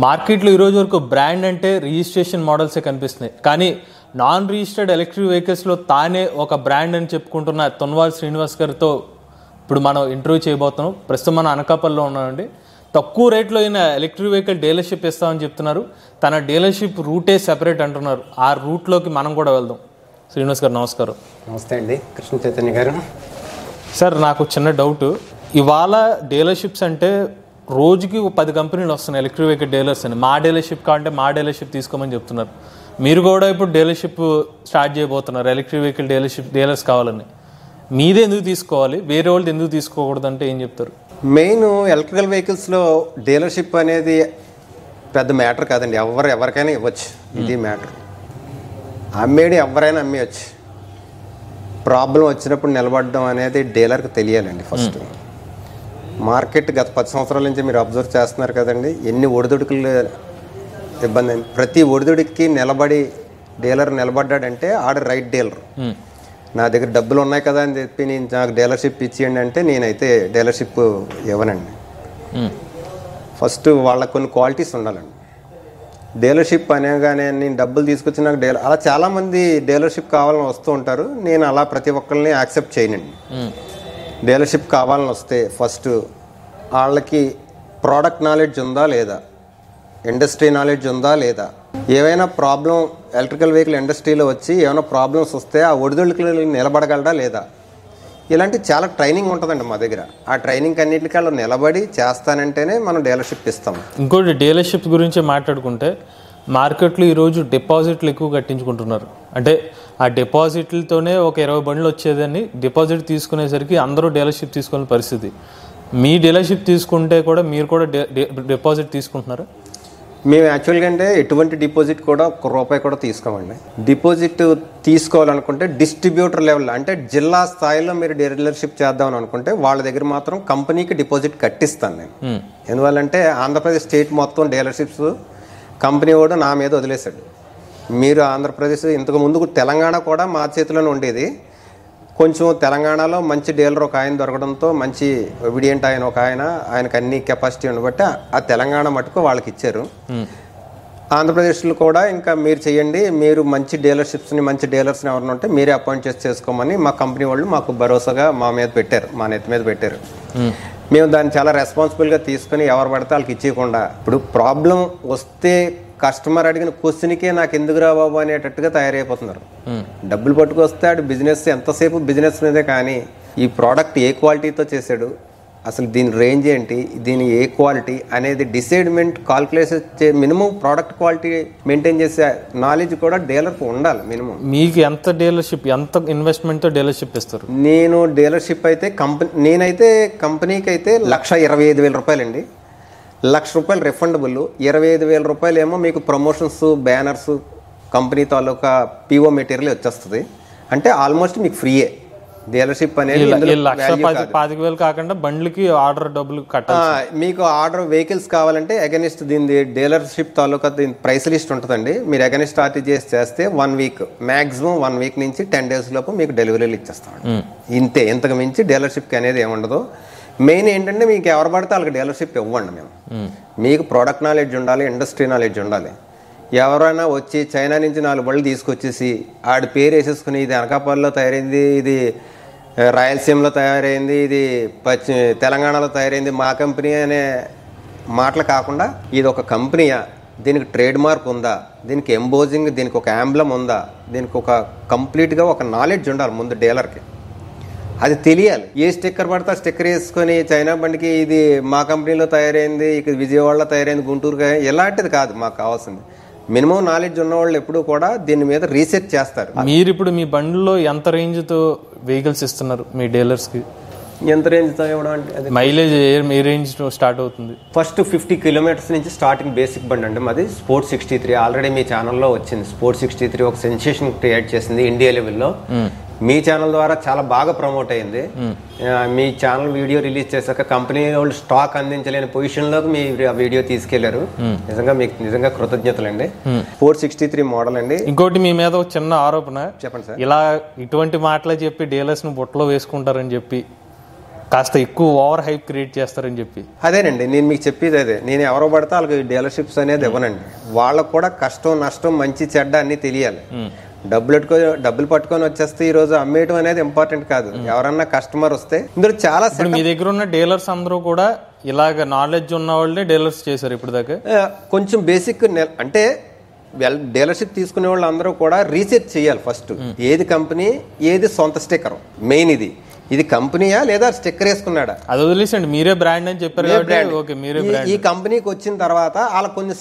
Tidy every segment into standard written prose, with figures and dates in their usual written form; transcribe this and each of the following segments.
మార్కెట్లో ఈరోజు వరకు బ్రాండ్ అంటే రిజిస్ట్రేషన్ మోడల్సే కనిపిస్తున్నాయి. కానీ నాన్ రిజిస్టర్డ్ ఎలక్ట్రిక్ వెహికల్స్లో తానే ఒక బ్రాండ్ అని చెప్పుకుంటున్న తొన్వాల్ శ్రీనివాస్ గారితో ఇప్పుడు మనం ఇంటర్వ్యూ చేయబోతున్నాం. ప్రస్తుతం మనం అనకాపల్లిలో ఉన్నామండి. తక్కువ రేట్లో అయిన ఎలక్ట్రిక్ వెహికల్ డీలర్షిప్ ఇస్తామని చెప్తున్నారు. తన డీలర్షిప్ రూటే సెపరేట్ అంటున్నారు. ఆ రూట్లోకి మనం కూడా వెళ్దాం. శ్రీనివాస్ గారు నమస్కారం. నమస్తే అండి, కృష్ణ చైతన్య గారు. సార్, నాకు చిన్న డౌట్. ఇవాళ డీలర్షిప్స్ అంటే రోజుకి 10 కంపెనీలు వస్తున్నాయి ఎలక్ట్రిక్ వెహికల్ డీలర్స్ అని. మా డీలర్షిప్ కావాలంటే మా డీలర్షిప్ తీసుకోమని చెప్తున్నారు. మీరు కూడా ఇప్పుడు డీలర్షిప్ స్టార్ట్ చేయబోతున్నారు, ఎలక్ట్రిక్ వెహికల్ డీలర్స్ కావాలని. మీదే ఎందుకు తీసుకోవాలి, వేరే వాళ్ళది ఎందుకు తీసుకోకూడదు అంటే ఏం చెప్తారు? మెయిన్ ఎలక్ట్రికల్ వెహికల్స్లో డీలర్షిప్ అనేది పెద్ద మ్యాటర్ కాదండి. ఎవరికైనా ఇవ్వచ్చు. ఇది మ్యాటర్. అమ్మేది ఎవరైనా అమ్మేయచ్చు. ప్రాబ్లం వచ్చినప్పుడు నిలబడడం అనేది డీలర్కి తెలియాలండి. ఫస్ట్ మార్కెట్ గత 10 సంవత్సరాల నుంచి మీరు అబ్జర్వ్ చేస్తున్నారు కదండి, ఎన్ని ఒడిదుడుకులు ఇబ్బంది అయింది. ప్రతి ఒడిదుడికి నిలబడి డీలర్ నిలబడ్డాడంటే ఆడ రైట్ డీలర్. నా దగ్గర డబ్బులు ఉన్నాయి కదా అని చెప్పి నాకు డీలర్షిప్ ఇచ్చేయండి అంటే నేనైతే డీలర్షిప్ ఇవ్వనండి. ఫస్ట్ వాళ్ళకు కొన్ని క్వాలిటీస్ ఉండాలండి. డీలర్షిప్ అనేగానే నేను డబ్బులు తీసుకొచ్చి నాకు అలా చాలామంది డీలర్షిప్ కావాలని వస్తూ ఉంటారు. నేను అలా ప్రతి ఒక్కరిని యాక్సెప్ట్ చేయనండి. డీలర్షిప్ కావాలని వస్తే ఫస్ట్ వాళ్ళకి ప్రోడక్ట్ నాలెడ్జ్ ఉందా లేదా, ఇండస్ట్రీ నాలెడ్జ్ ఉందా లేదా, ఏవైనా ప్రాబ్లం ఎలక్ట్రికల్ వెహికల్ ఇండస్ట్రీలో వచ్చి ఏమైనా ప్రాబ్లమ్స్ వస్తే ఆ ఒడిదుడుకులు నిలబడగలడా లేదా, ఇలాంటి చాలా ట్రైనింగ్ ఉంటుందండి మా దగ్గర. ఆ ట్రైనింగ్ అన్నింటికి వాళ్ళు నిలబడి చేస్తానంటేనే మనం డీలర్షిప్ ఇస్తాం. ఇంకోటి డీలర్షిప్ గురించి మాట్లాడుకుంటే మార్కెట్లో ఈరోజు డిపాజిట్లు ఎక్కువ కట్టించుకుంటున్నారు. అంటే ఆ డిపాజిట్లతోనే ఒక 20 బండ్లు వచ్చేదని డిపాజిట్ తీసుకునేసరికి అందరూ డీలర్షిప్ తీసుకునే పరిస్థితి. మీ డీలర్షిప్ తీసుకుంటే కూడా మీరు కూడా డిపాజిట్ తీసుకుంటున్నారా? మేము యాక్చువల్గా అంటే ఎటువంటి డిపాజిట్ కూడా ₹1 కూడా తీసుకోమండి. డిపాజిట్ తీసుకోవాలనుకుంటే డిస్ట్రిబ్యూటర్ లెవెల్ అంటే జిల్లా స్థాయిలో మీరు డీలర్షిప్ చేద్దామని అనుకుంటే వాళ్ళ దగ్గర మాత్రం కంపెనీకి డిపాజిట్ కట్టిస్తాను నేను. ఎందువల్లంటే ఆంధ్రప్రదేశ్ స్టేట్ మొత్తం డీలర్షిప్స్ కంపెనీ కూడా నా మీద వదిలేశాడు. మీరు ఆంధ్రప్రదేశ్ ఇంతకు ముందు తెలంగాణ కూడా మా చేతిలోనే ఉండేది. కొంచెం తెలంగాణలో మంచి డీలర్ ఒక ఆయన దొరకడంతో, మంచి ఒబీడియంట్ ఆయన ఒక ఆయనకు అన్ని కెపాసిటీ ఉండబట్టి ఆ తెలంగాణ మటుకు వాళ్ళకి ఇచ్చారు. ఆంధ్రప్రదేశ్లో కూడా ఇంకా మీరు చేయండి, మీరు మంచి డీలర్షిప్స్ని మంచి డీలర్స్ని ఎవరిని ఉంటే మీరే అపాయింట్ చేసుకోమని మా కంపెనీ వాళ్ళు మాకు భరోసాగా మా మీద పెట్టారు, మా నెత్తి మీద పెట్టారు. మేము దాన్ని చాలా రెస్పాన్సిబుల్గా తీసుకుని ఎవరు పడితే వాళ్ళకి ఇచ్చేయకుండా, ఇప్పుడు ప్రాబ్లం వస్తే కస్టమర్ అడిగిన క్వశ్చన్కే నాకు ఎందుకు రా బాబు అనేటట్టుగా తయారైపోతున్నారు. డబ్బులు పట్టుకొస్తే ఆడు బిజినెస్ ఎంతసేపు బిజినెస్ మీదే, కానీ ఈ ప్రోడక్ట్ ఏ క్వాలిటీతో చేశాడు, అసలు దీని రేంజ్ ఏంటి, దీని ఏ క్వాలిటీ అనేది decidement calculation minimum product quality maintain చేసే నాలెడ్జ్ కూడా డీలర్కి ఉండాలి మినిమం. మీకు ఎంత డీలర్షిప్, ఎంత ఇన్వెస్ట్మెంట్తో డీలర్షిప్ ఇస్తారు? నేను డీలర్షిప్ అయితే నేనైతే కంపెనీకి అయితే ₹1,25,000 అండి. ₹1,00,000 రిఫండబుల్, ₹25,000 ఏమో మీకు ప్రమోషన్స్, బ్యానర్స్, కంపెనీ తాలూకా పిఓ మెటీరియల్ వచ్చేస్తుంది. అంటే ఆల్మోస్ట్ మీకు ఫ్రీయే డీలర్షిప్ అనేది. ₹1,25,000 కాకుండా బండ్లకి ఆర్డర్ డబ్బులు కట్టాలి. మీకు ఆర్డర్ వెహికల్స్ కావాలంటే అగెనిస్ట్ దీని డీలర్షిప్ తాలూకా దీని ప్రైస్ లిస్ట్ ఉంటుందండి. మీరు అగెనిస్ట్ ఆర్టీజీఎస్ చేస్తే 1 వీక్, మ్యాక్సిమం 1 వీక్ నుంచి 10 days లోపు మీకు డెలివరీలు ఇచ్చేస్తాం. ఇంతే, ఇంతకు మించి డీలర్షిప్కి అనేది ఏముండదు. మెయిన్ ఏంటంటే మీకు ఎవరు పడితే వాళ్ళకి డీలర్షిప్ ఇవ్వండి. మేము మీకు ప్రోడక్ట్ నాలెడ్జ్ ఉండాలి, ఇండస్ట్రీ నాలెడ్జ్ ఉండాలి. ఎవరైనా వచ్చి చైనా నుంచి 4 బళ్ళు తీసుకొచ్చేసి ఆడి పేరు వేసేసుకుని ఇది అనకాపల్లిలో తయారైంది, ఇది రాయలసీమలో తయారైంది, ఇది తెలంగాణలో తయారైంది, మా కంపెనీ అనే మాటలు కాకుండా ఇది ఒక కంపెనీయా, దీనికి ట్రేడ్ మార్క్ ఉందా, దీనికి ఎంబోజింగ్, దీనికి ఒక యాంబ్లమ్ ఉందా, దీనికి ఒక కంప్లీట్గా ఒక నాలెడ్జ్ ఉండాలి ముందు డీలర్కి. అది తెలియాలి. ఏ స్టిక్కర్ పడితే ఆ స్టిక్కర్ వేసుకొని చైనా బండికి ఇది మా కంపెనీలో తయారైంది, ఇక్కడ విజయవాడలో తయారైంది, గుంటూరుగా, ఎలాంటిది కాదు మాకు కావాల్సింది. మినిమం నాలెడ్జ్ ఉన్నవాళ్ళు ఎప్పుడు కూడా దీని మీద రీసెర్చ్ చేస్తారు. మీరు ఇప్పుడు మీ బండిలో ఎంత రేంజ్తో వెహికల్స్ ఇస్తున్నారు మీ డీలర్స్కి? ఎంత రేంజ్తో ఇవ్వడం అంటే మైలేజ్ ఏ రేంజ్తో స్టార్ట్ అవుతుంది? ఫస్ట్ 50 కిలోమీటర్స్ నుంచి స్టార్టింగ్ బేసిక్ బండి అండి మాది. స్పోర్ట్ 63 ఆల్రెడీ మీ ఛానల్లో వచ్చింది. స్పోర్ట్ 63 ఒక సెన్సేషన్ క్రియేట్ చేసింది ఇండియా లెవెల్లో. మీ ఛానల్ ద్వారా చాలా బాగా ప్రమోట్ అయింది. మీ ఛానల్ వీడియో రిలీజ్ చేశాక కంపెనీ వాళ్ళు స్టాక్ అందించలేని పొజిషన్లోకి మీ వీడియో తీసుకెళ్లారు. నిజంగా మీకు నిజంగా కృతజ్ఞతలు అండి. 463 మోడల్ అండి. ఇంకోటి మీ మీద ఒక చిన్న ఆరోపణ, చెప్పండి సార్. ఇలా ఇటువంటి మాటలే చెప్పి డీలర్స్ ను బుట్టలో వేసుకుంటారని చెప్పి కాస్త ఎక్కువ ఓవర్ హైప్ క్రియేట్ చేస్తారని చెప్పి. అదేనండి నేను మీకు చెప్పేది అదే. నేను ఎవరో పడితే వాళ్ళకి డీలర్షిప్స్ అనేది ఇవ్వనండి. వాళ్ళకు కూడా కష్టం నష్టం మంచి చెడ్డ అన్ని తెలియాలి. డబ్బులు పట్టుకొని వచ్చేస్తే ఈ రోజు అమ్మేయటం అనేది ఇంపార్టెంట్ కాదు. ఎవరన్నా కస్టమర్ వస్తే ఇందులో చాలా మీ దగ్గర ఉన్న డీలర్స్ అందరూ కూడా ఇలాగ నాలెడ్జ్ ఉన్న వాళ్ళే డీలర్స్ చేశారు ఇప్పుడు దాకా. కొంచెం బేసిక్ అంటే డీలర్షిప్ తీసుకునే వాళ్ళు అందరూ కూడా రీసెర్చ్ చేయాలి ఫస్ట్. ఏది కంపెనీ ఏది సొంత స్టిక్కర్ మెయిన్. ఇది కంపెనీయా లేదా స్టిక్కర్ వేసుకున్నాడా అది వదిలేసండి. మీరే బ్రాండ్ అని చెప్పారు. ఈ కంపెనీకి వచ్చిన తర్వాత వాళ్ళకి కొంచెం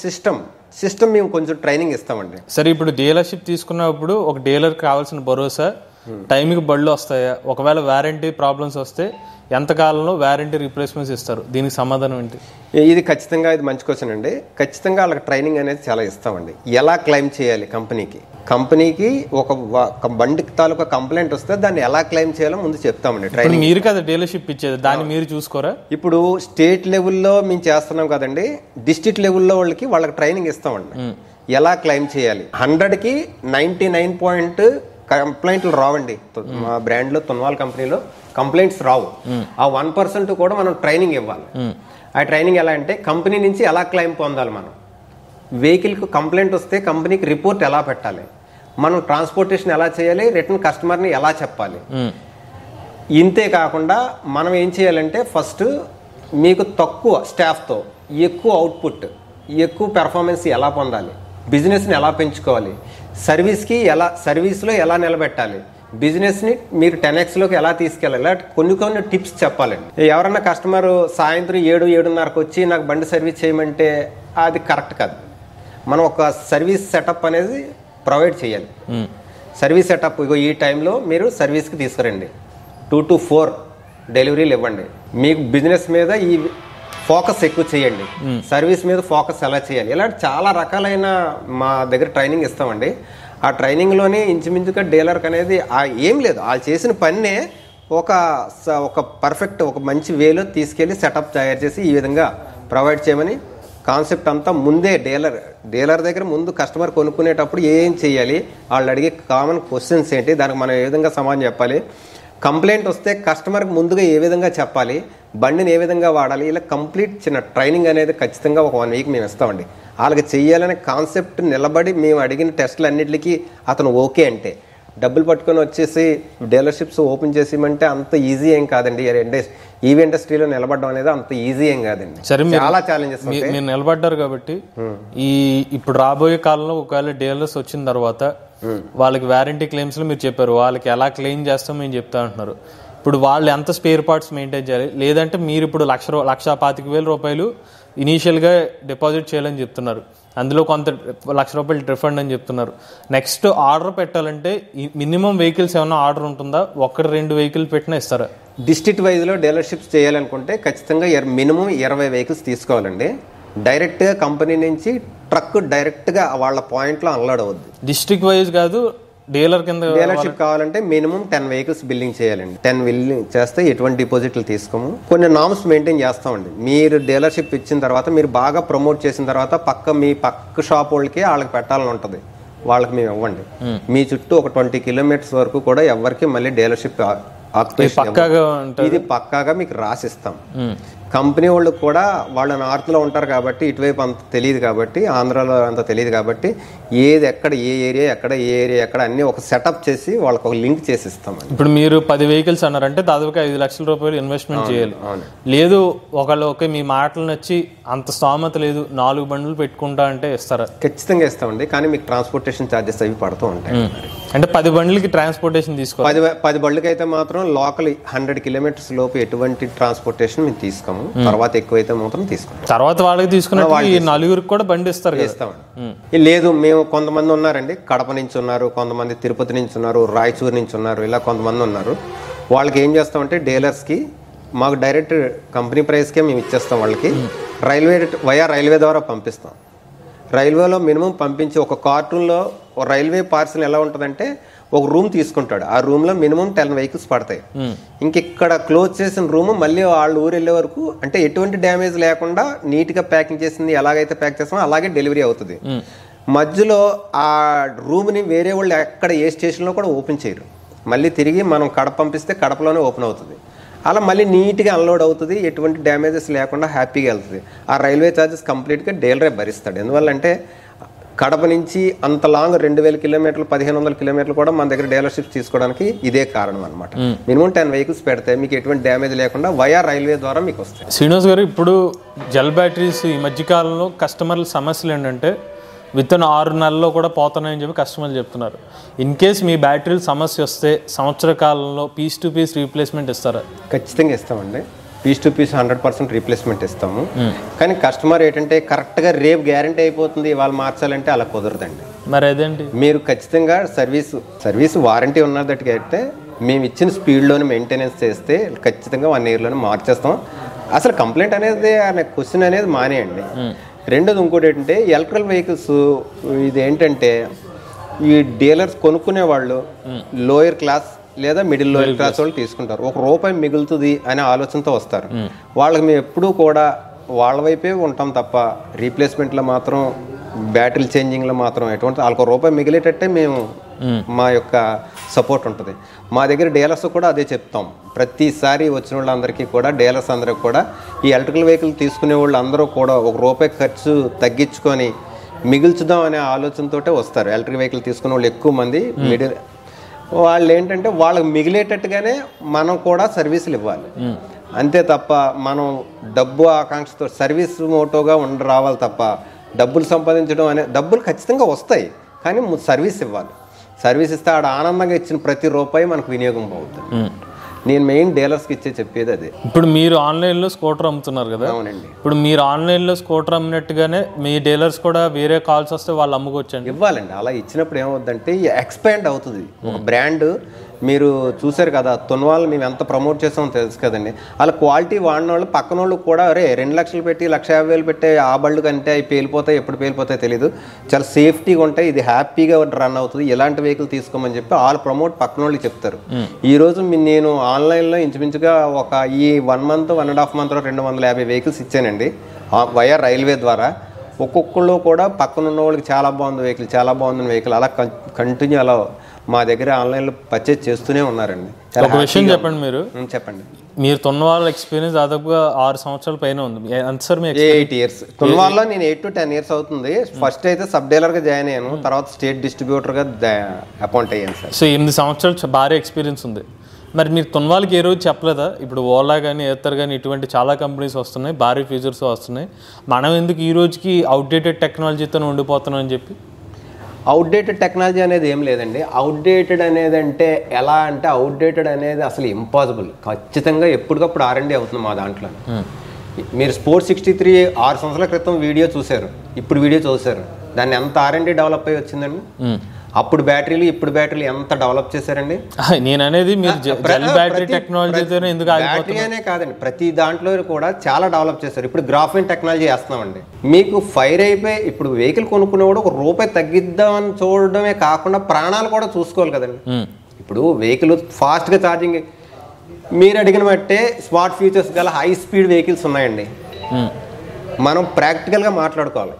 సిస్టమ్ మేము కొంచెం ట్రైనింగ్ ఇస్తామండి. సరే, ఇప్పుడు డీలర్షిప్ తీసుకున్నప్పుడు ఒక డీలర్కి కావాల్సిన భరోసా, టైంకి బళ్ళు వస్తాయా, ఒకవేళ వారంటీ ప్రాబ్లమ్స్ వస్తే ఎంత కాలంలో వారంటీ రీప్లేస్మెంట్స్ ఇస్తారు, దీనికి సమాధానం ఏంటి? ఇది ఖచ్చితంగా ఇది మంచి క్వశ్చన్ అండి. ఖచ్చితంగా వాళ్ళకి ట్రైనింగ్ అనేది చాలా ఇస్తామండి. ఎలా క్లెయిమ్ చేయాలి కంపెనీకి ఒక బండికి తాలూకా కంప్లైంట్ వస్తే దాన్ని ఎలా క్లెయిమ్ చేయాలో ముందు చెప్తామండి. ట్రైనింగ్ మీరు కదా డీలర్షిప్ ఇచ్చేది, దాన్ని మీరు చూసుకోరా? ఇప్పుడు స్టేట్ లెవెల్లో మేము చేస్తున్నాం కదండి, డిస్ట్రిక్ట్ లెవెల్లో వాళ్ళకి ట్రైనింగ్ ఇస్తామండి. ఎలా క్లెయిమ్ చేయాలి. 100కి 99 కంప్లైంట్లు రావండి. మా బ్రాండ్లో తున్వాల్ కంపెనీలో కంప్లైంట్స్ రావు. ఆ 1% కూడా మనం ట్రైనింగ్ ఇవ్వాలి. ఆ ట్రైనింగ్ ఎలా అంటే కంపెనీ నుంచి ఎలా క్లెయిమ్ పొందాలి, మనం వెహికల్కి కంప్లైంట్ వస్తే కంపెనీకి రిపోర్ట్ ఎలా పెట్టాలి, మనం ట్రాన్స్పోర్టేషన్ ఎలా చేయాలి, రిటర్న్ కస్టమర్ని ఎలా చెప్పాలి. ఇంతే కాకుండా మనం ఏం చేయాలంటే ఫస్ట్ మీకు తక్కువ స్టాఫ్తో ఎక్కువ అవుట్పుట్ ఎక్కువ పెర్ఫార్మెన్స్ ఎలా పొందాలి, బిజినెస్ని ఎలా పెంచుకోవాలి, సర్వీస్లో ఎలా నిలబెట్టాలి, బిజినెస్ని మీరు 10xలోకి ఎలా తీసుకెళ్ళాలి, ఇలా కొన్ని టిప్స్ చెప్పాలండి. ఎవరన్నా కస్టమర్ సాయంత్రం 7-7:30కి వచ్చి నాకు బండి సర్వీస్ చేయమంటే అది కరెక్ట్ కాదు. మనం ఒక సర్వీస్ సెటప్ అనేది ప్రొవైడ్ చేయాలి. సర్వీస్ సెటప్ ఈ టైంలో మీరు సర్వీస్కి తీసుకురండి, 2 to 4 డెలివరీలు ఇవ్వండి. మీకు బిజినెస్ మీద ఈ ఫోకస్ ఎక్కువ చేయండి, సర్వీస్ మీద ఫోకస్ ఎలా చేయాలి, ఇలాంటి చాలా రకాలైన మా దగ్గర ట్రైనింగ్ ఇస్తామండి. ఆ ట్రైనింగ్లోనే ఇంచుమించుగా డీలర్కి అనేది ఏం లేదు, వాళ్ళు చేసిన పన్నే ఒక పర్ఫెక్ట్ ఒక మంచి వేలో తీసుకెళ్ళి సెటప్ తయారు చేసి ఈ విధంగా ప్రొవైడ్ చేయమని కాన్సెప్ట్ అంతా ముందే డీలర్ దగ్గర ముందు కస్టమర్ కొనుక్కునేటప్పుడు ఏం చేయాలి, వాళ్ళు అడిగే కామన్ క్వశ్చన్స్ ఏంటి, దానికి మనం ఏ విధంగా సమాధానం చెప్పాలి, కంప్లైంట్ వస్తే కస్టమర్కి ముందుగా ఏ విధంగా చెప్పాలి, బండిని ఏ విధంగా వాడాలి, ఇలా కంప్లీట్ చిన్న ట్రైనింగ్ అనేది ఖచ్చితంగా ఒక 1 week మేము ఇస్తామండి. వాళ్ళకి చెయ్యాలనే కాన్సెప్ట్ నిలబడి మేము అడిగిన టెస్టులు అన్నింటికి అతను ఓకే అంటే డబ్బులు పట్టుకొని వచ్చేసి డీలర్షిప్స్ ఓపెన్ చేసేమంటే అంత ఈజీ ఏం కాదండి. ఈవీ ఇండస్ట్రీలో నిలబడడం అనేది అంత ఈజీ ఏం కాదండి. చాలా ఛాలెంజెస్ మీరు నిలబడ్డారు కాబట్టి ఇప్పుడు రాబోయే కాలంలో ఒకవేళ డీలర్స్ వచ్చిన తర్వాత వాళ్ళకి వారంటీ క్లెయిమ్స్ లో మీరు చెప్పారు వాళ్ళకి ఎలా క్లెయిమ్ చేస్తాం మేము చెప్తా అంటున్నారు. ఇప్పుడు వాళ్ళు ఎంత స్పేర్ పార్ట్స్ మెయింటైన్ చేయాలి, లేదంటే మీరు ఇప్పుడు 1,25,000 రూపాయలు ఇనీషియల్గా డిపాజిట్ చేయాలని చెప్తున్నారు, అందులో కొంత ₹1,00,000 రిఫండ్ అని చెప్తున్నారు. నెక్స్ట్ ఆర్డర్ పెట్టాలంటే మినిమం వెహికల్స్ ఏమైనా ఆర్డర్ ఉంటుందా, 1-2 వెహికల్ పెట్టినా ఇస్తారా? డిస్ట్రిక్ట్ వైజ్లో డీలర్షిప్స్ చేయాలనుకుంటే ఖచ్చితంగా మినిమం 20 వెహికల్స్ తీసుకోవాలండి. డైరెక్ట్గా కంపెనీ నుంచి ట్రక్ డైరెక్ట్గా వాళ్ళ పాయింట్లో అన్లోడ్ అవుద్ది. డిస్ట్రిక్ట్ వైజ్ కాదు, డీలర్షిప్ కావాలంటే మినిమం 10 వెహికల్స్ బిల్లింగ్ చేయాలండి. 10 బిల్లింగ్ చేస్తే ఎటువంటి డిపాజిట్లు తీసుకోము. కొన్ని నామ్స్ మెయింటైన్ చేస్తామండి. మీరు డీలర్షిప్ ఇచ్చిన తర్వాత మీరు బాగా ప్రమోట్ చేసిన తర్వాత మీ పక్క షాప్ వాళ్ళకి పెట్టాలని ఉంటుంది, వాళ్ళకి మేము ఇవ్వండి. మీ చుట్టూ ఒక 20 kilometers వరకు కూడా ఎవరికి మళ్ళీ డీలర్షిప్ ఇది పక్కాగా మీకు రాసిస్తాం. కంపెనీ వాళ్ళు కూడా వాళ్ళ నార్త్లో ఉంటారు కాబట్టి ఇటువైపు అంత తెలియదు, కాబట్టి ఆంధ్రాలో అంత తెలియదు కాబట్టి ఏది ఎక్కడ ఏ ఏరియా ఎక్కడ అన్ని ఒక సెటప్ చేసి వాళ్ళకి ఒక లింక్ చేసి ఇస్తాం. ఇప్పుడు మీరు 10 వెహికల్స్ అన్నారంటే దాదాపుగా ₹5,00,000 ఇన్వెస్ట్మెంట్ చేయాలి. లేదు ఒకళ్ళు మీ మాటలు నచ్చి అంత స్తోమత లేదు 4 బండ్లు పెట్టుకుంటా అంటే ఇస్తారా? ఖచ్చితంగా ఇస్తామండి, కానీ మీకు ట్రాన్స్పోర్టేషన్ ఛార్జెస్ అవి పడుతూ ఉంటాయి. అంటే 10 బండ్లకి ట్రాన్స్పోర్టేషన్ తీసుకోవాలి. 10 బండ్లకి అయితే మాత్రం లోకల్ 100 kilometers లోపు ఎటువంటి ట్రాన్స్పోర్టేషన్ మేము తీసుకోము. తర్వాత ఎక్కువైతే మాత్రం తీసుకుంటాం. తర్వాత వాళ్ళకి తీసుకున్న 4 కూడా బండి ఇస్తామండి. లేదు మేము కొంతమంది ఉన్నారండి, కడప నుంచి ఉన్నారు, కొంతమంది తిరుపతి నుంచి ఉన్నారు, రాయచూరు నుంచి ఉన్నారు, ఇలా కొంతమంది ఉన్నారు. వాళ్ళకి ఏం చేస్తామంటే డీలర్స్కి మాకు డైరెక్ట్ కంపెనీ ప్రైస్కే మేము ఇచ్చేస్తాం. వాళ్ళకి రైల్వే ద్వారా పంపిస్తాం. రైల్వేలో మినిమం పంపించి ఒక కార్టూన్లో రైల్వే పార్సల్ ఎలా ఉంటుందంటే ఒక రూమ్ తీసుకుంటాడు, ఆ రూమ్లో మినిమం 10 వెహికల్స్ పడతాయి. ఇక్కడ క్లోజ్ చేసిన రూమ్ మళ్ళీ వాళ్ళు ఊరు వెళ్ళే వరకు అంటే ఎటువంటి డ్యామేజ్ లేకుండా నీట్గా ప్యాకింగ్ చేసింది ఎలాగైతే ప్యాక్ చేస్తామో అలాగే డెలివరీ అవుతుంది. మధ్యలో ఆ రూమ్ని వేరే వాళ్ళు ఎక్కడ ఏ స్టేషన్లో కూడా ఓపెన్ చేయరు. మళ్ళీ తిరిగి మనం కడప పంపిస్తే కడపలోనే ఓపెన్ అవుతుంది. అలా మళ్ళీ నీట్గా అన్లోడ్ అవుతుంది, ఎటువంటి డ్యామేజెస్ లేకుండా హ్యాపీగా వెళ్తుంది. ఆ రైల్వే ఛార్జెస్ కంప్లీట్గా డీలరే భరిస్తాడు. ఎందువల్లంటే కడప నుంచి అంత లాంగ్ 2000 కిలోమీటర్లు 1500 కిలోమీటర్లు కూడా మన దగ్గర డీలర్షిప్స్ తీసుకోవడానికి ఇదే కారణం అనమాట. మినిమం 10 వెహికల్స్ పెడితే మీకు ఎటువంటి డ్యామేజ్ లేకుండా వయా రైల్వే ద్వారా మీకు వస్తాయి. శ్రీనివాస్ గారు, ఇప్పుడు జెల్ బ్యాటరీస్ ఈ మధ్యకాలంలో కస్టమర్ల సమస్యలు ఏంటంటే విత్-ఇన్ 6 నెలల్లో కూడా పోతున్నాయని చెప్పి కస్టమర్లు చెప్తున్నారు. ఇన్ కేస్ మీ బ్యాటరీలు సమస్య వస్తే సంవత్సర కాలంలో పీస్ టు పీస్ రీప్లేస్మెంట్ ఇస్తారా? ఖచ్చితంగా ఇస్తామండి. పీస్ టు పీస్ 100% రీప్లేస్మెంట్ ఇస్తాము. కానీ కస్టమర్ ఏంటంటే కరెక్ట్గా రేపు గ్యారంటీ అయిపోతుంది వాళ్ళు మార్చాలంటే అలా కుదరదండి. మరి అదేంటి, మీరు ఖచ్చితంగా సర్వీస్ వారంటీ ఉన్నదట్టుగా అయితే మేము ఇచ్చిన స్పీడ్లోనే మెయింటెనెన్స్ చేస్తే ఖచ్చితంగా 1 ఇయర్లోనే మార్చేస్తాం. అసలు కంప్లైంట్ అనేది క్వశ్చన్ అనేది మానేయండి. రెండోది ఇంకోటి ఏంటంటే ఎలక్ట్రికల్ వెహికల్స్ ఇది ఏంటంటే ఈ డీలర్స్ కొనుక్కునే వాళ్ళు లోయర్ క్లాస్ లేదా మిడిల్ లోయర్ క్లాస్ వాళ్ళు తీసుకుంటారు. ₹1 మిగులుతుంది అనే ఆలోచనతో వస్తారు. వాళ్ళకి మేము ఎప్పుడూ కూడా వాళ్ళ వైపే ఉంటాం తప్ప రీప్లేస్మెంట్లో మాత్రం బ్యాటరీ చేంజింగ్లో మాత్రం ఎటువంటి వాళ్ళకి ₹1 మిగిలేటట్టే మేము మా యొక్క సపోర్ట్ ఉంటుంది. మా దగ్గర డీలర్స్ కూడా అదే చెప్తాం. ప్రతిసారి వచ్చిన వాళ్ళందరికీ కూడా డీలర్స్ అందరికి కూడా ఈ ఎలక్ట్రికల్ వెహికల్ తీసుకునే వాళ్ళు అందరూ కూడా ₹1 ఖర్చు తగ్గించుకొని మిగుల్చుదాం అనే ఆలోచనతోటే వస్తారు. ఎలక్ట్రిక్ వెహికల్ తీసుకునే వాళ్ళు ఎక్కువ మంది మిడిల్ వాళ్ళు ఏంటంటే వాళ్ళకి మిగిలేటట్టుగానే మనం కూడా సర్వీసులు ఇవ్వాలి. అంతే తప్ప మనం డబ్బు ఆకాంక్షతో సర్వీస్ మోటోగా రావాలి తప్ప డబ్బులు సంపాదించడం అనే డబ్బులు ఖచ్చితంగా వస్తాయి, కానీ సర్వీస్ ఇవ్వాలి. సర్వీస్ ఇస్తే ఆడ ఆనందంగా ఇచ్చిన ప్రతి రూపాయి మనకు వినియోగం అవుతుంది. నేను మెయిన్ డీలర్స్కి ఇచ్చే చెప్పేది అదే. ఇప్పుడు మీరు ఆన్లైన్లో స్కూటర్ అమ్ముతున్నారు కదా? అవునండి. ఇప్పుడు మీరు ఆన్లైన్లో స్కూటర్ అమ్మినట్టుగానే మీ డీలర్స్ కూడా వేరే కాల్స్ వస్తే వాళ్ళు అమ్ముకోవచ్చండి? ఇవ్వాలండి. అలా ఇచ్చినప్పుడు ఏమవుద్దంటే ఎక్స్పాండ్ అవుతుంది. ఒక బ్రాండ్ మీరు చూసారు కదా, తొన్వాళ్ళు మేము ఎంత ప్రమోట్ చేస్తామో తెలుసు కదండి. అలా క్వాలిటీ వాడిన వాళ్ళు పక్కన వాళ్ళు కూడా అరే 2 లక్షలు పెట్టి 1,50,000 పెట్టి ఆ బళ్ళు కంటే అవి పేలిపోతాయి, ఎప్పుడు పేలిపోతాయి తెలియదు, చాలా సేఫ్టీగా ఉంటాయి, ఇది హ్యాపీగా రన్ అవుతుంది, ఇలాంటి వెహికల్ తీసుకోమని చెప్పి వాళ్ళు ప్రమోట్ పక్కన వాళ్ళు చెప్తారు. ఈరోజు నేను ఆన్లైన్లో ఇంచుమించుగా ఈ 1 మంత్ 1.5 మంత్లో 250 వెహికల్స్ ఇచ్చానండి వయా రైల్వే ద్వారా. ఒక్కొక్కళ్ళు కూడా పక్కన ఉన్న వాళ్ళకి చాలా బాగుంది వెహికల్, చాలా బాగుంది వెహికల్ అలా కంటిన్యూ అలా మా దగ్గర ఆన్లైన్లో పర్చేజ్ చేస్తూనే ఉన్నారండి. ఒక విషయం చెప్పండి, మీరు చెప్పండి. మీరు తొన్వాళ్ళ ఎక్స్పీరియన్స్ దాదాపుగా 6 సంవత్సరాల పైన ఉంది. సార్ మీ 8 ఇయర్స్ తొన్వాళ్ళలో నేను 8 to 10 years అవుతుంది. ఫస్ట్ అయితే సబ్ డీలర్గా జాయిన్ అయ్యాను, తర్వాత స్టేట్ డిస్ట్రిబ్యూటర్గా అపాయింట్ అయ్యాను సార్. సో 8 సంవత్సరాలు భారీ ఎక్స్పీరియన్స్ ఉంది. మరి మీరు తొన్వాళ్ళకి ఏ రోజు చెప్పలేదా? ఇప్పుడు ఓలా కానీ ఏతర్ కానీ ఇటువంటి చాలా కంపెనీస్ వస్తున్నాయి, భారీ ఫీచర్స్ వస్తున్నాయి, మనం ఎందుకు ఈ రోజుకి అవుట్డేటెడ్ టెక్నాలజీతో ఉండిపోతున్నాం అని చెప్పి? అవుట్డేటెడ్ టెక్నాలజీ అనేది ఏం లేదండి. అవుట్డేటెడ్ అనేది అంటే ఎలా అంటే అవుట్డేటెడ్ అనేది అసలు ఇంపాసిబుల్. ఖచ్చితంగా ఎప్పటికప్పుడు R&D అవుతుంది మా దాంట్లో. మీరు స్పోర్ట్స్ 63 6 సంవత్సరాల క్రితం వీడియో చూశారు, ఇప్పుడు వీడియో చూశారు, దాన్ని ఎంత R&D డెవలప్ అయ్యి వచ్చిందండి. అప్పుడు బ్యాటరీలు ఇప్పుడు బ్యాటరీలు ఎంత డెవలప్ చేశారండి. నేను అనేది మీరు జెల్ బ్యాటరీ టెక్నాలజీతోనే ఎందుకు బ్యాటరీ అనే కాదండి, ప్రతి దాంట్లో కూడా చాలా డెవలప్ చేశారు. ఇప్పుడు గ్రాఫిన్ టెక్నాలజీ వేస్తున్నామండి. మీకు ఫైర్ అయిపోయి ఇప్పుడు వెహికల్ కొనుక్కునేవాడు ₹1 తగ్గిద్దామని చూడడమే కాకుండా ప్రాణాలు కూడా చూసుకోవాలి కదండి. ఇప్పుడు వెహికల్ ఫాస్ట్గా ఛార్జింగ్ మీరు అడిగిన బట్టే స్మార్ట్ ఫీచర్స్ గల హై స్పీడ్ వెహికల్స్ ఉన్నాయండి. మనం ప్రాక్టికల్గా మాట్లాడుకోవాలి.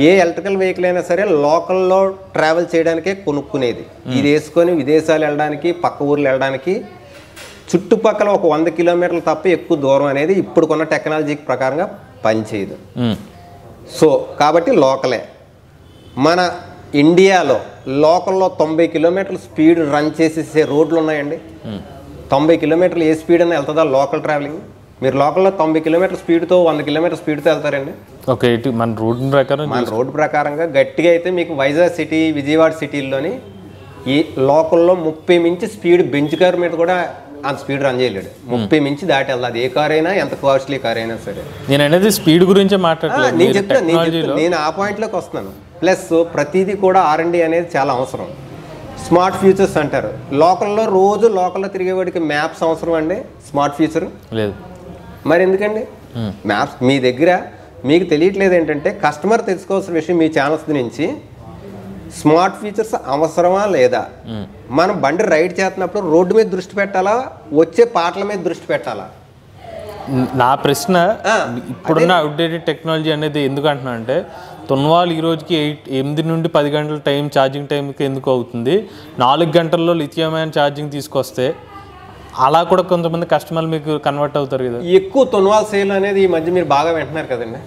ఏ ఎలక్ట్రికల్ వెహికల్ అయినా సరే లోకల్లో ట్రావెల్ చేయడానికే కొనుక్కునేది. ఇది వేసుకొని విదేశాలు వెళ్ళడానికి పక్క ఊర్లు వెళ్ళడానికి చుట్టుపక్కల ఒక 100 కిలోమీటర్లు తప్ప ఎక్కువ దూరం అనేది ఇప్పుడు కొన్న టెక్నాలజీ ప్రకారంగా పనిచేయదు. సో కాబట్టి లోకలే. మన ఇండియాలో లోకల్లో 90 కిలోమీటర్ల స్పీడ్ రన్ చేసేసే రోడ్లు ఉన్నాయండి. 90 కిలోమీటర్లు ఏ స్పీడ్ అయినా వెళ్తుందా లోకల్ ట్రావెలింగ్? మీరు లోకల్లో 90 కిలోమీటర్ స్పీడ్తో 100 కిలోమీటర్ స్పీడ్తో వెళ్తారండి. ఓకే, మన రోడ్ ప్రకారంగా గట్టిగా అయితే మీకు వైజాగ్ సిటీ విజయవాడ సిటీల్లోని ఈ లోకల్లో 30 మించి స్పీడ్ బెంచ్ కార్ మీద కూడా అంత స్పీడ్ రన్ చేయలేడు. 30 మించి దాటి వెళ్దాం. అది ఏ కార్ అయినా ఎంత కాస్ట్లీ కార్ అయినా సరే. నేను అనేది స్పీడ్ గురించి మాట్లాడలేదు, నేను చెప్తాను, నేను ఆ పాయింట్లోకి వస్తున్నాను. ప్లస్ ప్రతిదీ కూడా R&D అనేది చాలా అవసరం. స్మార్ట్ ఫీచర్స్ అంటారు. లోకల్లో తిరిగేవాడికి మ్యాప్స్ అవసరం అండి. స్మార్ట్ ఫీచర్ లేదు మరి ఎందుకండి? మ్యాప్స్ మీ దగ్గర మీకు తెలియట్లేదు. ఏంటంటే కస్టమర్ తెలుసుకోవాల్సిన విషయం మీ ఛానల్స్ నుంచి స్మార్ట్ ఫీచర్స్ అవసరమా లేదా? మనం బండి రైడ్ చేస్తున్నప్పుడు రోడ్డు మీద దృష్టి పెట్టాలా, వచ్చే పాటల మీద దృష్టి పెట్టాలా? నా ప్రశ్న ఇప్పుడున్న అవుట్డేటెడ్ టెక్నాలజీ అనేది ఎందుకు అంటున్నా అంటే తొన్వాల్ ఈ రోజుకి 8 నుండి 10 గంటల ఛార్జింగ్ టైంకి ఎందుకు అవుతుంది? 4 గంటల్లో లిథియం అయాన్ ఛార్జింగ్ తీసుకొస్తే అలా కూడా కొంతమంది కస్టమర్లు మీకు కన్వర్ట్ అవుతారు కదా. ఎక్కువ తొన్వాల్ సేల్ అనేది ఈ మధ్య మీరు బాగా వింటున్నారు కదండి.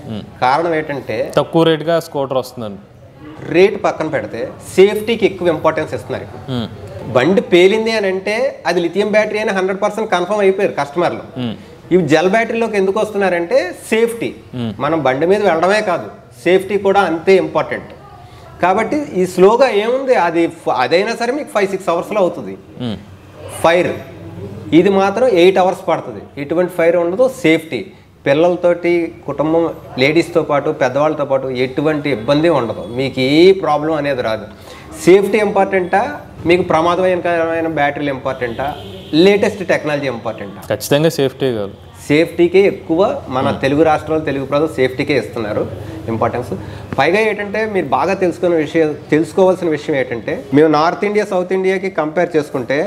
కారణం ఏంటంటే తక్కువ రేట్గా స్కూటర్ వస్తుందండి. రేట్ పక్కన పెడితే సేఫ్టీకి ఎక్కువ ఇంపార్టెన్స్ ఇస్తున్నారు. బండి పేలింది అని అంటే అది లిథియం బ్యాటరీ అని 100% కన్ఫర్మ్ అయిపోయారు కస్టమర్లు. ఇవి జెల్ బ్యాటరీలోకి ఎందుకు వస్తున్నారంటే సేఫ్టీ. మనం బండి మీద వెళ్ళడమే కాదు, సేఫ్టీ కూడా అంతే ఇంపార్టెంట్. కాబట్టి ఈ స్లోగా ఏముంది, అదైనా సరే మీకు 5-6 అవర్స్లో అవుతుంది. ఫైర్ ఇది మాత్రం 8 అవర్స్ పడుతుంది. ఎటువంటి ఫైర్ ఉండదు. సేఫ్టీ పిల్లలతోటి, కుటుంబం, లేడీస్తో పాటు, పెద్దవాళ్ళతో పాటు ఎటువంటి ఇబ్బంది ఉండదు. మీకు ఏ ప్రాబ్లం అనేది రాదు. సేఫ్టీ ఇంపార్టెంటా, మీకు ప్రమాదమైన బ్యాటరీలు ఇంపార్టెంటా, లేటెస్ట్ టెక్నాలజీ ఇంపార్టెంటా? ఖచ్చితంగా సేఫ్టీ కాదు. సేఫ్టీకే ఎక్కువ మన తెలుగు రాష్ట్రాల్లో తెలుగు ప్రజలు సేఫ్టీకే ఇస్తున్నారు ఇంపార్టెన్స్. పైగా ఏంటంటే మీరు బాగా తెలుసుకోవాల్సిన విషయం ఏంటంటే, మేము నార్త్ ఇండియా సౌత్ ఇండియాకి కంపేర్ చేసుకుంటే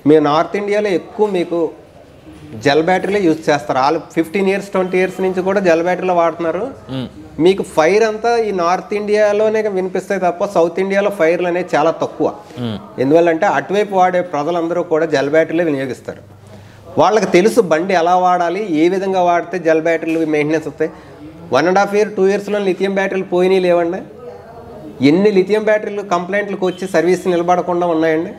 మేము నార్త్ ఇండియాలో ఎక్కువ మీకు జెల్ బ్యాటరీలో యూజ్ చేస్తారు. వాళ్ళు 15 years 20 years నుంచి కూడా జెల్ బ్యాటరీలో వాడుతున్నారు. మీకు ఫైర్ అంతా ఈ నార్త్ ఇండియాలోనే వినిపిస్తాయి తప్ప సౌత్ ఇండియాలో ఫైర్లు అనేవి చాలా తక్కువ. ఎందువల్లంటే అటువైపు వాడే ప్రజలందరూ కూడా జెల్ బ్యాటరీలో వినియోగిస్తారు. వాళ్ళకి తెలుసు బండి ఎలా వాడాలి, ఏ విధంగా వాడితే జెల్ బ్యాటరీలు మెయింటెనెన్స్ వస్తాయి. 1.5 year 2 yearsలో లిథియం బ్యాటరీలు పోయినాయి లేవండి. ఎన్ని లిథియం బ్యాటరీలు కంప్లైంట్లకు వచ్చి సర్వీస్ నిలబడకుండా ఉన్నాయండి.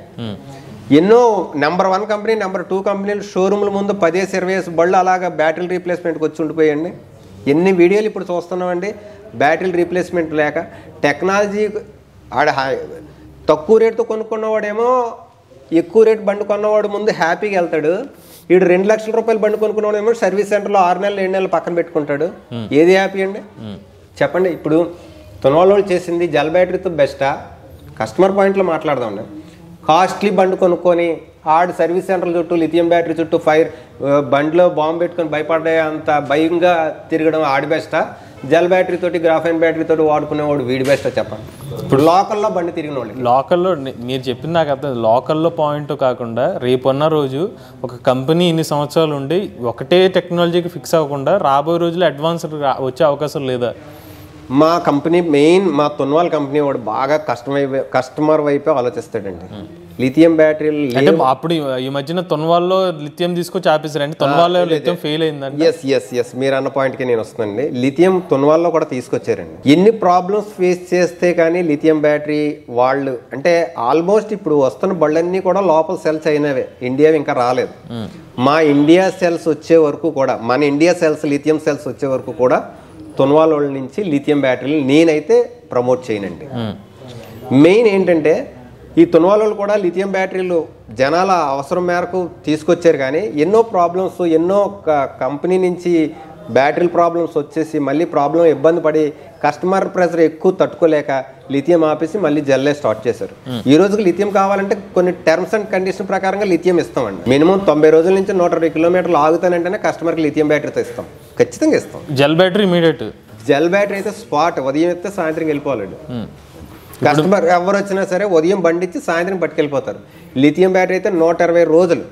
ఎన్నో నెంబర్ 1 కంపెనీ, నెంబర్ 2 కంపెనీలు షోరూమ్ల ముందు 10-20 బళ్ళు అలాగా బ్యాటరీ రీప్లేస్మెంట్కి వచ్చి ఉండిపోయండి. ఎన్ని వీడియోలు ఇప్పుడు చూస్తున్నామండి బ్యాటరీ రీప్లేస్మెంట్ లేక. టెక్నాలజీ తక్కువ రేటుతో కొనుక్కున్నవాడేమో ఎక్కువ రేటు బండి కొన్నవాడు ముందు హ్యాపీగా వెళ్తాడు. వీడు 2 లక్షల రూపాయలు బండి కొనుక్కున్నవాడేమో సర్వీస్ సెంటర్లో 6 నెలలు 7 నెలలు పక్కన పెట్టుకుంటాడు. ఏది హ్యాపీ అండి చెప్పండి? ఇప్పుడు తొనవాళ్ళు చేసింది జెల్ బ్యాటరీతో బెస్టా? కస్టమర్ పాయింట్లో మాట్లాడదామండి. కాస్ట్లీ బండి కొనుక్కొని ఆడు సర్వీస్ సెంటర్ల చుట్టూ లిథియం బ్యాటరీ చుట్టూ ఫైర్ బండిలో బాంబు పెట్టుకొని భయపడే అంత భయంగా తిరగడం ఆడి బెస్టా? జెల్ బ్యాటరీ తోటి, గ్రాఫైన్ బ్యాటరీ తోటి వాడుకునేవాడు వీడి బెస్టా చెప్పండి? ఇప్పుడు లోకల్లో బండి తిరిగిన వాళ్ళు, లోకల్లో మీరు చెప్పింది నాకు అర్థం. లోకల్లో పాయింట్ కాకుండా రేపన్న రోజు ఒక కంపెనీ ఇన్ని సంవత్సరాలు ఉండి ఒకటే టెక్నాలజీకి ఫిక్స్ అవ్వకుండా రాబోయే రోజుల్లో అడ్వాన్స్ వచ్చే అవకాశం లేదా? మా కంపెనీ మా తొన్వాల్ కంపెనీ వాడు బాగా కస్టమర్ వైపే ఆలోచిస్తాడండి. లిథియం బ్యాటరీలు అంటే అప్పుడు ఈ మధ్యన తొన్వాల్లో లిథియం తీసుకొచ్చి ఆపేసారండి. తొన్వాల్లో లిథియం ఫెయిల్ అయిందండి. ఎస్ మీరు అన్న పాయింట్కి నేను వస్తానండి. లిథియం తొన్వాల్లో కూడా తీసుకొచ్చారండి. ఎన్ని ప్రాబ్లమ్స్ ఫేస్ చేస్తే కానీ లిథియం బ్యాటరీ వాళ్ళు అంటే ఆల్మోస్ట్ ఇప్పుడు వస్తున్న బళ్ళన్నీ కూడా లోపల సెల్స్ అయినవే, ఇండియా ఇంకా రాలేదు. మా ఇండియా సెల్స్ వచ్చే వరకు కూడా, మన ఇండియా సెల్స్ లిథియం సెల్స్ వచ్చే వరకు కూడా తొన్వాల్ వాళ్ళ నుంచి లిథియం బ్యాటరీలు నేనైతే ప్రమోట్ చేయనండి. మెయిన్ ఏంటంటే ఈ తొన్వాల్ వాళ్ళు కూడా లిథియం బ్యాటరీలు జనాల అవసరం మేరకు తీసుకొచ్చారు. కానీ ఎన్నో ప్రాబ్లమ్స్, ఎన్నో కంపెనీ నుంచి బ్యాటరీ ప్రాబ్లమ్స్ వచ్చేసి మళ్ళీ ఇబ్బంది పడి కస్టమర్ ప్రెషర్ ఎక్కువ తట్టుకోలేక లిథియం ఆపేసి మళ్ళీ జెల్లే స్టార్ట్ చేశారు. ఈ రోజుకి లిథియం కావాలంటే కొన్ని టర్మ్స్ అండ్ కండిషన్ ప్రకారంగా లిథియం ఇస్తామండి. మినిమం 90 రోజుల నుంచి 120 కిలోమీటర్లు ఆగుతానంటేనే కస్టమర్కి లిథియం బ్యాటరీతో ఇస్తాం, ఖచ్చితంగా ఇస్తాం. Gel battery immediate, gel battery అయితే స్పాట్, ఉదయం అయితే సాయంత్రం వెళ్ళిపోవాలండి. కస్టమర్ ఎవరు వచ్చినా సరే ఉదయం బండి ఇచ్చి సాయంత్రం పట్టుకెళ్ళిపోతారు. లిథియం బ్యాటరీ అయితే 120 రోజులు.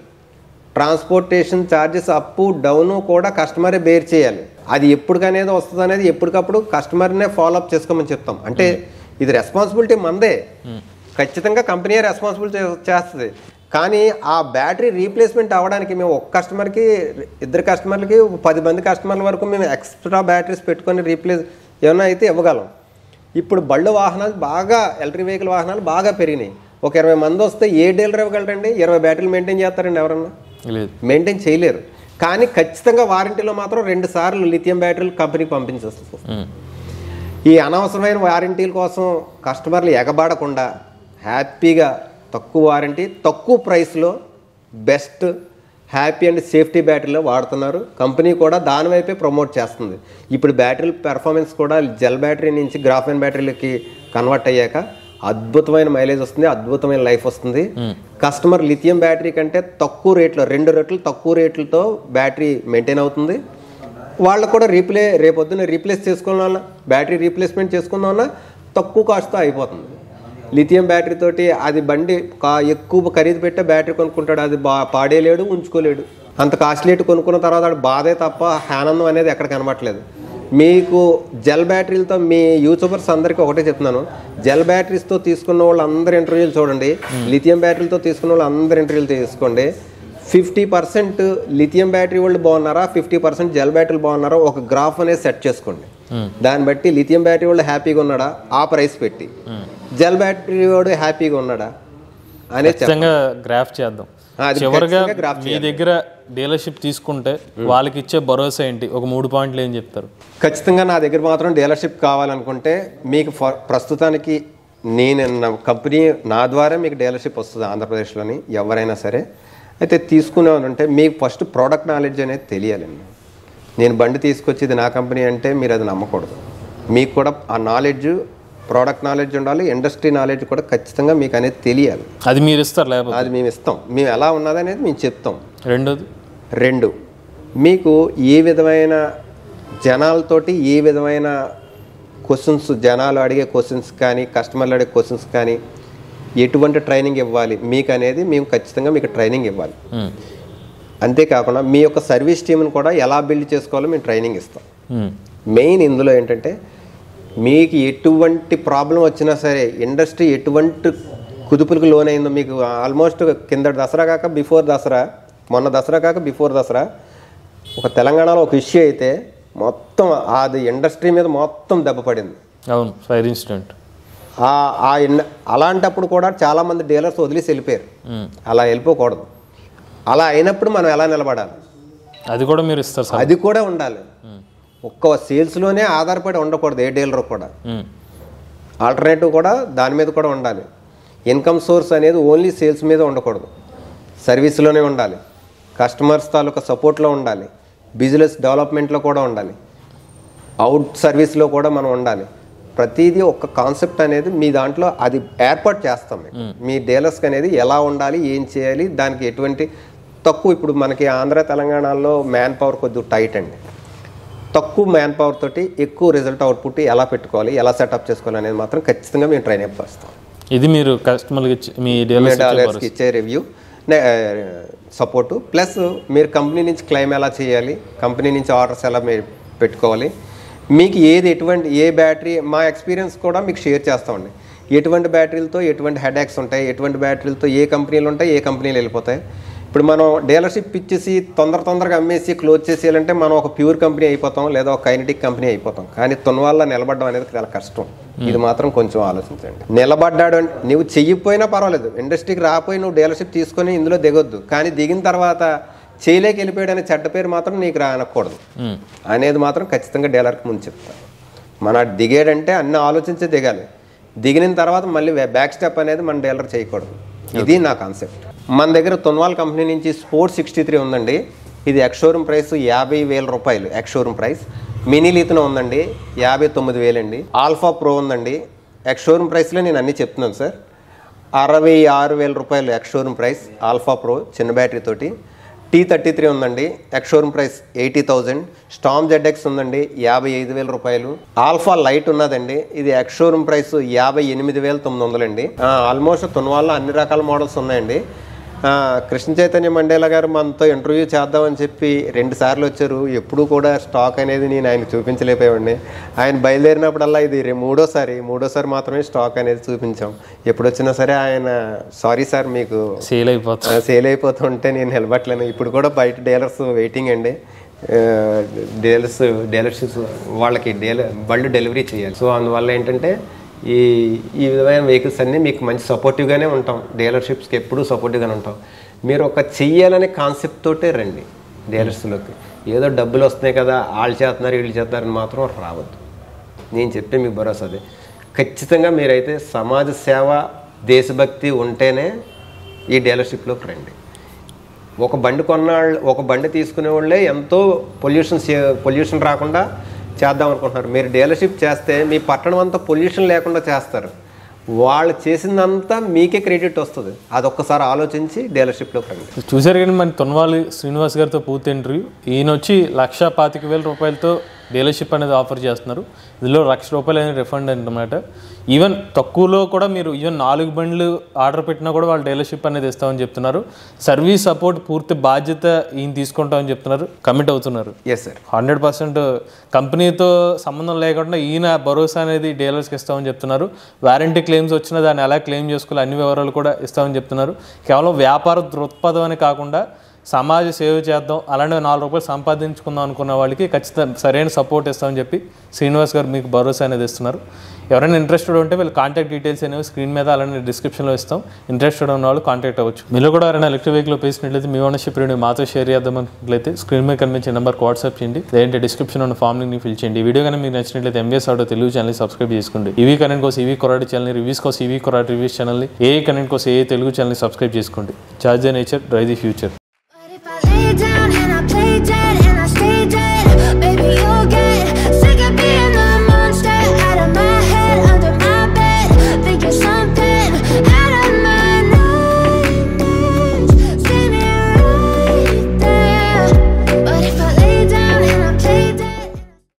ట్రాన్స్పోర్టేషన్ ఛార్జెస్ అప్ డౌన్ కూడా కస్టమరే బేర్ చేయాలి. అది ఎప్పటికనేది వస్తుంది అనేది ఎప్పటికప్పుడు కస్టమర్నే ఫాలోఅప్ చేసుకోమని చెప్తాం. అంటే ఇది రెస్పాన్సిబిలిటీ మందే, ఖచ్చితంగా కంపెనీ రెస్పాన్సిబిలిటీ చేస్తుంది. కానీ ఆ బ్యాటరీ రీప్లేస్మెంట్ అవ్వడానికి మేము ఒక కస్టమర్కి, 2 కస్టమర్లకి, 10 మంది కస్టమర్ల వరకు మేము ఎక్స్ట్రా బ్యాటరీస్ పెట్టుకొని రీప్లేస్ ఏమైనా అయితే ఇవ్వగలం. ఇప్పుడు బళ్ళు వాహనాలు బాగా, ఎలక్ట్రిక్ వెహికల్ వాహనాలు బాగా పెరిగినాయి. ఒక 20 మంది వస్తే ఏ డీలర్ ఇవ్వగలరండి? 20 బ్యాటరీలు మెయింటైన్ చేస్తారండి ఎవరన్నా? మెయింటైన్ చేయలేరు. కానీ ఖచ్చితంగా వారంటీలో మాత్రం 2 సార్లు లిథియం బ్యాటరీలు కంపెనీకి పంపించేస్తుంది. ఈ అనవసరమైన వారంటీల కోసం కస్టమర్లు ఎగబాడకుండా హ్యాపీగా తక్కువ వారంటీ, తక్కువ ప్రైస్లో బెస్ట్ హ్యాపీ అండ్ సేఫ్టీ బ్యాటరీలో వాడుతున్నారు. కంపెనీ కూడా దాని వైపే ప్రమోట్ చేస్తుంది. ఇప్పుడు బ్యాటరీ పెర్ఫార్మెన్స్ కూడా జెల్ బ్యాటరీ నుంచి గ్రాఫైన్ బ్యాటరీలకి కన్వర్ట్ అయ్యాక అద్భుతమైన మైలేజ్ వస్తుంది, అద్భుతమైన లైఫ్ వస్తుంది. కస్టమర్ లిథియం బ్యాటరీ కంటే తక్కువ రేట్లో, 2 రెట్లు తక్కువ రేట్లతో బ్యాటరీ మెయింటైన్ అవుతుంది. వాళ్ళకు కూడా రేపొద్దున రీప్లేస్ చేసుకున్న బ్యాటరీ రీప్లేస్మెంట్ చేసుకుందామన్నా తక్కువ కాస్ట్తో అయిపోతుంది. లిథియం బ్యాటరీ తోటి అది బండి ఎక్కువ ఖరీదు పెట్టే బ్యాటరీ కొనుక్కుంటాడు, అది పాడేయలేడు, ఉంచుకోలేడు. అంత కాస్ట్లీ కొనుక్కున్న తర్వాత బాధే తప్ప ఆనందం అనేది ఎక్కడ కనబడట్లేదు. మీకు జెల్ బ్యాటరీలతో మీ యూట్యూబర్స్ అందరికీ ఒకటే చెప్తున్నాను, జెల్ బ్యాటరీస్తో తీసుకున్న వాళ్ళు అందరి ఇంటర్వ్యూలు చూడండి, లిథియం బ్యాటరీలతో తీసుకున్న వాళ్ళు అందరి ఇంటర్వ్యూలు తీసుకోండి. 50% లిథియం బ్యాటరీ వాళ్ళు బాగున్నారా, 50% జెల్ బ్యాటరీలు బాగున్నారా, ఒక గ్రాఫ్ అనేది సెట్ చేసుకోండి. దాన్ని బట్టి లిథియం బ్యాటరీ వాళ్ళు హ్యాపీగా ఉన్నాడా ఆ ప్రైస్ పెట్టి, జెల్ బ్యాటరీ వాడు హ్యాపీగా ఉన్నాడా అనేది గ్రాఫ్ చేద్దాం. చివరిగా మీ దగ్గర డీలర్షిప్ తీసుకుంటే వాళ్ళకి ఇచ్చే భరోసా ఏంటి? ఒక 3 పాయింట్లు ఏం చెప్తారు? ఖచ్చితంగా నా దగ్గర మాత్రం డీలర్షిప్ కావాలనుకుంటే మీకు ప్రస్తుతానికి నా కంపెనీ నా ద్వారా మీకు డీలర్షిప్ వస్తుంది ఆంధ్రప్రదేశ్లోని ఎవరైనా సరే. అయితే తీసుకున్నామంటే మీకు ఫస్ట్ ప్రోడక్ట్ నాలెడ్జ్ అనేది తెలియాలండి. నేను బండి తీసుకొచ్చి ఇది నా కంపెనీ అంటే మీరు అది నమ్మకూడదు. మీకు కూడా ఆ నాలెడ్జ్, ప్రోడక్ట్ నాలెడ్జ్ ఉండాలి, ఇండస్ట్రీ నాలెడ్జ్ కూడా ఖచ్చితంగా మీకు అనేది తెలియాలి. అది మీరు ఇస్తారు? లేకపోతే అది మేము ఇస్తాం. మేము ఎలా ఉన్నది అనేది మేము చెప్తాం. రెండు మీకు ఏ విధమైన జనాలతోటి ఏ విధమైన క్వశ్చన్స్, జనాలు అడిగే క్వశ్చన్స్ కానీ, కస్టమర్లు అడిగే క్వశ్చన్స్ కానీ ఎటువంటి ట్రైనింగ్ ఇవ్వాలి మీకు అనేది మేము ఖచ్చితంగా మీకు ట్రైనింగ్ ఇవ్వాలి. అంతేకాకుండా మీ యొక్క సర్వీస్ టీమ్ని కూడా ఎలా బిల్డ్ చేసుకోవాలో మేము ట్రైనింగ్ ఇస్తాం. మెయిన్ ఇందులో ఏంటంటే మీకు ఎటువంటి ప్రాబ్లం వచ్చినా సరే, ఇండస్ట్రీ ఎటువంటి కుదుపులకు లోనైందో మీకు ఆల్మోస్ట్ కింద దసరా కాక బిఫోర్ దసరా, మొన్న దసరా కాక బిఫోర్ దసరా ఒక తెలంగాణలో ఒక ఇష్యూ అయితే మొత్తం అది ఇండస్ట్రీ మీద మొత్తం దెబ్బ పడింది. అవును, ఫైర్ ఇన్సిడెంట్. అలాంటప్పుడు కూడా చాలామంది డీలర్స్ వదిలేసి వెళ్ళిపోయారు. అలా వెళ్ళిపోకూడదు. అలా అయినప్పుడు మనం ఎలా నిలబడాలి అది కూడా మీరు ఇస్తారు. అది కూడా ఉండాలి. ఒక్క సేల్స్లోనే ఆధారపడి ఉండకూడదు ఏ డీలర్ కూడా. ఆల్టర్నేటివ్ కూడా దాని మీద కూడా ఉండాలి. ఇన్కమ్ సోర్స్ అనేది ఓన్లీ సేల్స్ మీద ఉండకూడదు, సర్వీస్లోనే ఉండాలి, కస్టమర్స్ తాలూకా సపోర్ట్లో ఉండాలి, బిజినెస్ డెవలప్మెంట్లో కూడా ఉండాలి, అవుట్ సర్వీస్లో కూడా మనం ఉండాలి. ప్రతిదీ ఒక కాన్సెప్ట్ అనేది మీ దాంట్లో అది ఏర్పాటు చేస్తాం. మీ డీలర్స్కి అనేది ఎలా ఉండాలి, ఏం చేయాలి, దానికి ఎటువంటి తక్కువ. ఇప్పుడు మనకి ఆంధ్ర తెలంగాణలో మ్యాన్ పవర్ కొద్దిగా టైట్ అండి. తక్కువ మ్యాన్ పవర్ తోటి ఎక్కువ రిజల్ట్ అవుట్పుట్ ఎలా పెట్టుకోవాలి, ఎలా సెటప్ చేసుకోవాలి అనేది మాత్రం ఖచ్చితంగా మేము ట్రైన్ అప్ చేస్తాం. ఇది మీరు కస్టమర్కి మీ డీలర్స్కి ఇచ్చే రివ్యూ సపోర్టు. ప్లస్ మీరు కంపెనీ నుంచి క్లెయిమ్ ఎలా చేయాలి, కంపెనీ నుంచి ఆర్డర్స్ ఎలా మీరు పెట్టుకోవాలి, మీకు ఏ బ్యాటరీ మా ఎక్స్పీరియన్స్ కూడా మీకు షేర్ చేస్తామండి. ఎటువంటి బ్యాటరీలతో ఎటువంటి హెడ్ఏక్స్ ఉంటాయి, ఎటువంటి బ్యాటరీలతో ఏ కంపెనీలు ఉంటాయి, ఏ కంపెనీలు వెళ్ళిపోతాయి. ఇప్పుడు మనం డీలర్షిప్ ఇచ్చేసి తొందరగా అమ్మేసి క్లోజ్ చేసేయాలంటే మనం ఒక ప్యూర్ కంపెనీ అయిపోతాం, లేదా ఒక కైనటిక్ కంపెనీ అయిపోతాం. కానీ తొన్వాళ్ళ నిలబడడం అనేది చాలా కష్టం. ఇది మాత్రం కొంచెం ఆలోచించండి. నిలబడ్డాడు అంటే నువ్వు చెయ్యిపోయినా పర్వాలేదు, ఇండస్ట్రీకి రాపోయి నువ్వు డీలర్షిప్ తీసుకొని ఇందులో దిగొద్దు. కానీ దిగిన తర్వాత చేయలేక వెళ్ళిపోయాడు అనే చెడ్డ పేరు మాత్రం నీకు రానకూడదు అనేది మాత్రం ఖచ్చితంగా డీలర్కి ముందు చెప్తాను. మన దిగాడంటే అన్ని ఆలోచించే దిగాలి. దిగిన తర్వాత మళ్ళీ బ్యాక్ స్టెప్ అనేది మన డీలర్ చేయకూడదు. ఇది నా కాన్సెప్ట్. మన దగ్గర తొన్వాల్ కంపెనీ నుంచి స్పోర్ట్ 63 ఉందండి. ఇది ఎక్స్-షోరూమ్ ప్రైస్ 50,000 రూపాయలు. X-showroom price. మినీ లీతన ఉందండి 59,000 అండి. ఆల్ఫా ప్రో ఉందండి. ఎక్స్-షోరూమ్ ప్రైస్లో నేను అన్నీ చెప్తున్నాను సార్. 66,000 రూపాయలు ఎక్స్-షోరూమ్ ప్రైస్ ఆల్ఫా ప్రో చిన్న బ్యాటరీ తోటి. T33 ఉందండి. X-showroom price 80,000. స్టామ్ ZX ఉందండి 55,000 రూపాయలు. ఆల్ఫా లైట్ ఉన్నదండి. ఇది ఎక్స్-షోరూమ్ ప్రైస్ 58,900 అండి. ఆల్మోస్ట్ తొన్వాల్లో అన్ని రకాల మోడల్స్ ఉన్నాయండి. కృష్ణ చైతన్య మండేలా గారు మనతో ఇంటర్వ్యూ చేద్దామని చెప్పి 2 సార్లు వచ్చారు. ఎప్పుడూ కూడా స్టాక్ అనేది నేను ఆయన చూపించలేకపోయాడిని. ఆయన బయలుదేరినప్పుడల్లా ఇది మూడోసారి మాత్రమే స్టాక్ అనేది చూపించాం. ఎప్పుడు వచ్చినా సరే ఆయన సారీ సార్ మీకు సేల్ అయిపోతుంటే నేను నిలబట్టలేను. ఇప్పుడు కూడా బయట డీలర్స్ వెయిటింగ్ అండి. డీలర్షిప్స్ వాళ్ళకి బళ్ళు డెలివరీ చేయాలి. సో అందువల్ల ఏంటంటే ఈ విధమైన వెహికల్స్ అన్నీ మీకు మంచి సపోర్టివ్గానే ఉంటాం. డీలర్షిప్స్కి ఎప్పుడూ సపోర్టివ్గానే ఉంటాం. మీరు ఒక చెయ్యాలనే కాన్సెప్ట్ తోటే రండి డీలర్స్లోకి. ఏదో డబ్బులు వస్తున్నాయి కదా, వాళ్ళు చేస్తున్నారు వీళ్ళు చేస్తున్నారని మాత్రం రావద్దు. నేను చెప్పే మీకు భరోసా అదే. ఖచ్చితంగా మీరైతే సమాజ సేవ, దేశభక్తి ఉంటేనే ఈ డీలర్షిప్లోకి రండి. ఒక బండి తీసుకునే వాళ్ళే ఎంతో పొల్యూషన్ రాకుండా చేద్దాం అనుకుంటున్నారు. మీరు డీలర్షిప్ చేస్తే మీ పట్టణం అంతా పొల్యూషన్ లేకుండా చేస్తారు. వాళ్ళు చేసిందంతా మీకే క్రెడిట్ వస్తుంది. అదొక్కసారి ఆలోచించి డీలర్షిప్లోకి రండి. చూసారు కానీ మన తొన్వాలి శ్రీనివాస్ గారితో పూర్తి ఇంటర్వ్యూ. ఈయన వచ్చి 1,25,000 రూపాయలతో డీలర్షిప్ అనేది ఆఫర్ చేస్తున్నారు. ఇందులో ₹1,00,000 అనేది రిఫండ్ అనమాట. ఈవెన్ తక్కువలో కూడా మీరు 4 బండ్లు ఆర్డర్ పెట్టినా కూడా వాళ్ళు డీలర్షిప్ అనేది ఇస్తామని చెప్తున్నారు. సర్వీస్ సపోర్ట్ పూర్తి బాధ్యత ఈయన తీసుకుంటామని చెప్తున్నారు. కమిట్ అవుతున్నారు. ఎస్ సార్, 100% కంపెనీతో సంబంధం లేకుండా ఈయన భరోసా అనేది డీలర్స్కి ఇస్తామని చెప్తున్నారు. వారంటీ క్లెయిమ్స్ వచ్చినా దాన్ని ఎలా క్లెయిమ్ చేసుకోవాలి అన్ని వివరాలు కూడా ఇస్తామని చెప్తున్నారు. కేవలం వ్యాపార దృక్పథం అని కాకుండా సమాజ సేవ చేద్దాం, అలానే 4 రూపాయలు సంపాదించుకుందాం అనుకున్న వాళ్ళకి ఖచ్చితంగా సరైన సపోర్ట్ ఇస్తామని చెప్పి శ్రీనివాస్ గారు మీకు భరోసా అనేది ఇస్తున్నారు. ఎవరైనా ఇంట్రెస్టెడ్ ఉంటే వీళ్ళు కాంటాక్ట్ డీటెయిల్స్ అనేవి స్క్రీన్ మీద అలానే డిస్క్రిప్షన్లో ఇస్తాం. ఇంట్రెస్టెడ్ ఉన్న వాళ్ళు కాంటాక్ట్ అవ్వచ్చు. మీరు కూడా ఎవరైనా ఎలక్ట్రిక్ వెహికల్ ఉపయోగించినట్లయితే మీ ఓనర్షిప్ రివ్యూ మాతో షేర్ చేద్దాం అనుకున్నట్లయితే స్క్రీన్ మీద కనిపించే నెంబర్కి వాట్సాప్ చేయండి, లేదంటే డిస్క్రిప్షన్ ఉన్న ఫామ్ ని ఫిల్ చేయండి. ఈ వీడియో కానీ మీకు నచ్చినట్లయితే MBS auto Telugu channel subscribe చేసుకోండి. ఈవీ కరెంట్ కోసం ఈవీ కొరాడి ఛానల్, రివ్యూస్ కోసం ఈవీ కొరాడి రివ్యూస్ ఛానల్ని, ఏ కరెంట్ కోసం ఏ తెలుగు ఛానల్ని సబ్స్క్రైబ్ చేసుకోండి. Charge the nature, drive the future. But if I lay down and I play dead